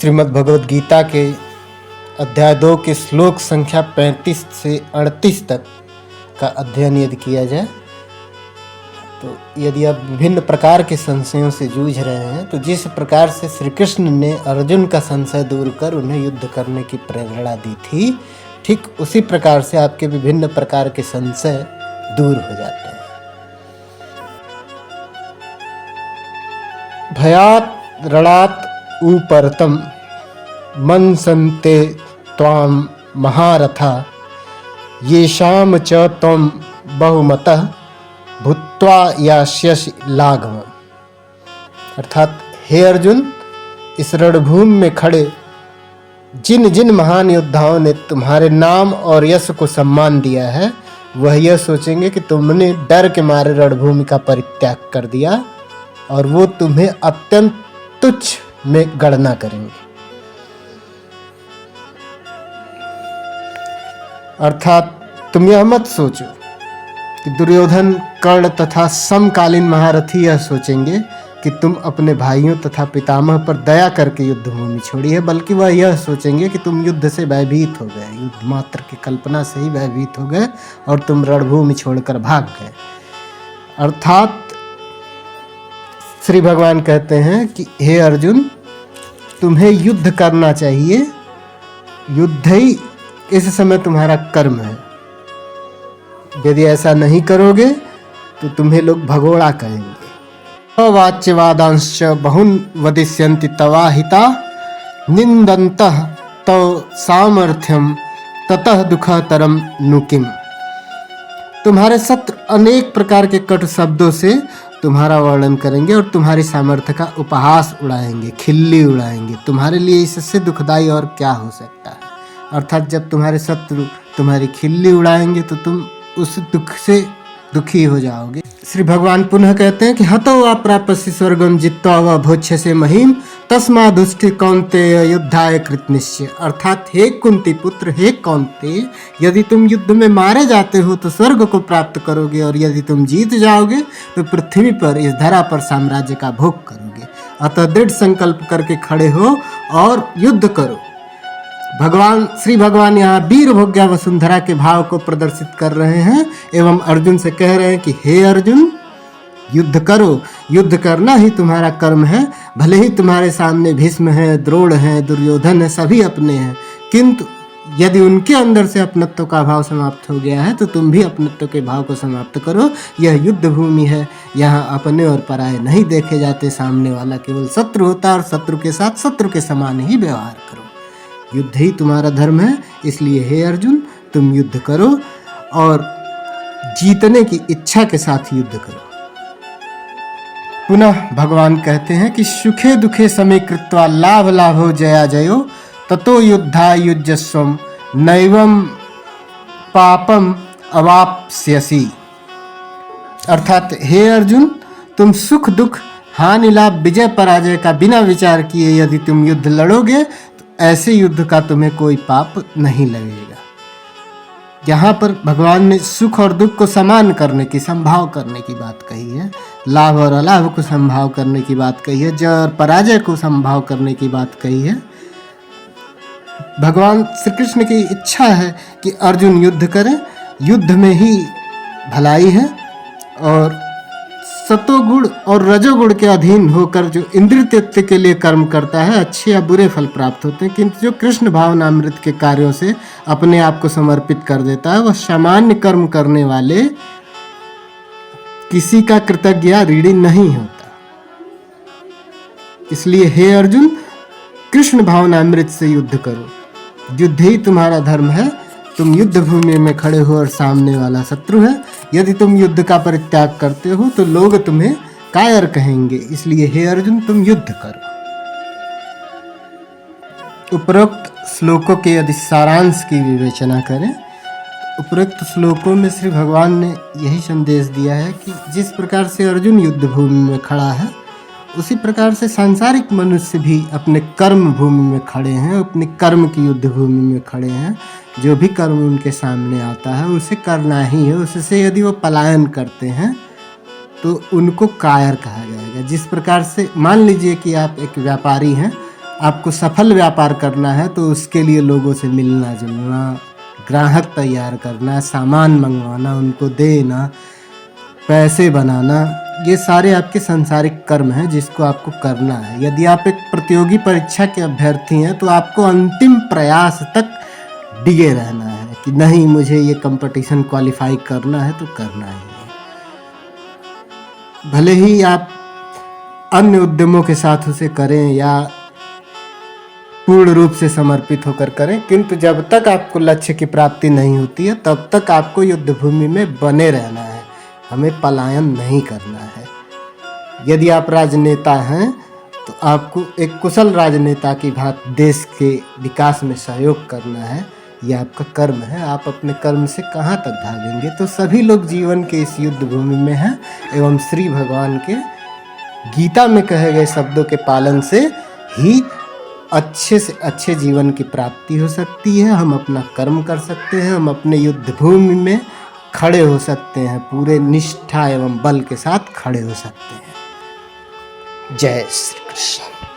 श्रीमद् भगवद गीता के अध्याय 2 के श्लोक संख्या 35 से 38 तक का अध्ययन यदि किया जाए तो यदि आप विभिन्न प्रकार के संशयों से जूझ रहे हैं तो जिस प्रकार से श्री कृष्ण ने अर्जुन का संशय दूर कर उन्हें युद्ध करने की प्रेरणा दी थी, ठीक उसी प्रकार से आपके विभिन्न प्रकार के संशय दूर हो जाते हैं। भयात रणात ऊपरतम मनसन्ते त्वाम महारथा येषाम च त्वं बहुमतः भूत्वा यास्यसि लाघवम्। अर्थात हे अर्जुन, इस रणभूमि में खड़े जिन जिन महान योद्धाओं ने तुम्हारे नाम और यश को सम्मान दिया है, वह यह सोचेंगे कि तुमने डर के मारे रणभूमि का परित्याग कर दिया और वो तुम्हें अत्यंत तुच्छ में गणना करेंगे। अर्थात तुम यह मत सोचो कि दुर्योधन, कर्ण तथा समकालीन महारथी यह सोचेंगे कि तुम अपने भाइयों तथा पितामह पर दया करके युद्ध भूमि छोड़ी है, बल्कि वह यह सोचेंगे कि तुम युद्ध से भयभीत हो गए, युद्ध मात्र की कल्पना से ही भयभीत हो गए और तुम रणभूमि छोड़कर भाग गए। अर्थात श्री भगवान कहते हैं कि हे अर्जुन, तुम्हें युद्ध करना चाहिए, युद्ध ही इस समय तुम्हारा कर्म है। यदि ऐसा नहीं करोगे तो तुम्हें लोग भगोड़ा कहेंगे। अवाच्यवादांश्च बहुन वदिष्यन्ति तवाहिता निंदन्तः तव सामर्थ्यम ततः दुःखतरम नु किम। तुम्हारे शत्रु अनेक प्रकार के कटु शब्दों से तुम्हारा वर्णन करेंगे और तुम्हारी सामर्थ्य का उपहास उड़ाएंगे, खिल्ली उड़ाएंगे। तुम्हारे लिए इससे दुखदाई और क्या हो सकता है। अर्थात जब तुम्हारे शत्रु तुम्हारी खिल्ली उड़ाएंगे तो तुम उस दुख से दुखी हो जाओगे। श्री भगवान पुनः कहते हैं कि हतो अप्राप्यसि स्वर्गम जित्वा व भोक्ष्यसे महीम तस्मादुष्टि कौन्तेय युद्धाय कृतनिश्चय। अर्थात हे कुंती पुत्र, हे कौन्तेय, यदि तुम युद्ध में मारे जाते हो तो स्वर्ग को प्राप्त करोगे और यदि तुम जीत जाओगे तो पृथ्वी पर, इस धरा पर साम्राज्य का भोग करोगे। अतः दृढ़ संकल्प करके खड़े हो और युद्ध करो। श्री भगवान यहाँ वीर भोग्या वसुंधरा के भाव को प्रदर्शित कर रहे हैं एवं अर्जुन से कह रहे हैं कि हे अर्जुन, युद्ध करो। युद्ध करना ही तुम्हारा कर्म है। भले ही तुम्हारे सामने भीष्म है, द्रोण है, दुर्योधन है, सभी अपने हैं, किंतु यदि उनके अंदर से अपनत्व का भाव समाप्त हो गया है तो तुम भी अपनत्व के भाव को समाप्त करो। यह युद्ध भूमि है, यहाँ अपने और पराये नहीं देखे जाते। सामने वाला केवल शत्रु होता है और शत्रु के साथ शत्रु के समान ही व्यवहार करो। युद्ध ही तुम्हारा धर्म है, इसलिए हे अर्जुन, तुम युद्ध करो और जीतने की इच्छा के साथ युद्ध करो। पुनः भगवान कहते हैं कि सुखे दुखे समे कृत्वा लाभ लाभो जया जयो ततो युद्धा युज्यस्वम नैवम पापम अवाप्स्यसि। अर्थात हे अर्जुन, तुम सुख दुख, हानि लाभ, विजय पराजय का बिना विचार किए यदि तुम युद्ध लड़ोगे ऐसे युद्ध का तुम्हें कोई पाप नहीं लगेगा। यहाँ पर भगवान ने सुख और दुख को समान करने की, संभाव करने की बात कही है, लाभ और अलाभ को संभाव करने की बात कही है, जय और पराजय को संभाव करने की बात कही है। भगवान श्री कृष्ण की इच्छा है कि अर्जुन युद्ध करे। युद्ध में ही भलाई है और सतोगुण और रजोगुण के अधीन होकर जो इंद्रिय तृप्ति के लिए कर्म करता है, अच्छे या बुरे फल प्राप्त होते हैं, किंतु जो कृष्ण भावनामृत के कार्यों से अपने आप को समर्पित कर देता है, वह सामान्य कर्म करने वाले किसी का कृतज्ञ या ऋणी नहीं होता। इसलिए हे अर्जुन, कृष्ण भावनामृत से युद्ध करो। युद्ध ही तुम्हारा धर्म है। तुम युद्ध भूमि में खड़े हो और सामने वाला शत्रु है। यदि तुम युद्ध का परित्याग करते हो तो लोग तुम्हें कायर कहेंगे। इसलिए हे अर्जुन, तुम युद्ध करो। उपरोक्त श्लोकों के यदि सारांश की विवेचना करें, उपरोक्त श्लोकों में श्री भगवान ने यही संदेश दिया है कि जिस प्रकार से अर्जुन युद्ध भूमि में खड़ा है, उसी प्रकार से सांसारिक मनुष्य भी अपने कर्म भूमि में खड़े हैं, अपने कर्म की युद्ध भूमि में खड़े हैं। जो भी कर्म उनके सामने आता है उसे करना ही है। उससे यदि वो पलायन करते हैं तो उनको कायर कहा जाएगा। जिस प्रकार से मान लीजिए कि आप एक व्यापारी हैं, आपको सफल व्यापार करना है तो उसके लिए लोगों से मिलना जुलना, ग्राहक तैयार करना, सामान मंगवाना, उनको देना, पैसे बनाना, ये सारे आपके सांसारिक कर्म हैं जिसको आपको करना है। यदि आप एक प्रतियोगी परीक्षा के अभ्यर्थी हैं तो आपको अंतिम प्रयास तक डिगे रहना है कि नहीं, मुझे ये कंपटीशन क्वालिफाई करना है तो करना ही है। भले ही आप अन्य उद्यमों के साथ उसे करें या पूर्ण रूप से समर्पित होकर करें, किंतु जब तक आपको लक्ष्य की प्राप्ति नहीं होती है तब तक आपको युद्ध भूमि में बने रहना है, हमें पलायन नहीं करना है। यदि आप राजनेता हैं तो आपको एक कुशल राजनेता की भांति देश के विकास में सहयोग करना है, यह आपका कर्म है। आप अपने कर्म से कहाँ तक भागेंगे? तो सभी लोग जीवन के इस युद्ध भूमि में हैं एवं श्री भगवान के गीता में कहे गए शब्दों के पालन से ही अच्छे से अच्छे जीवन की प्राप्ति हो सकती है। हम अपना कर्म कर सकते हैं, हम अपने युद्ध भूमि में खड़े हो सकते हैं, पूरे निष्ठा एवं बल के साथ खड़े हो सकते हैं। जय श्री कृष्ण।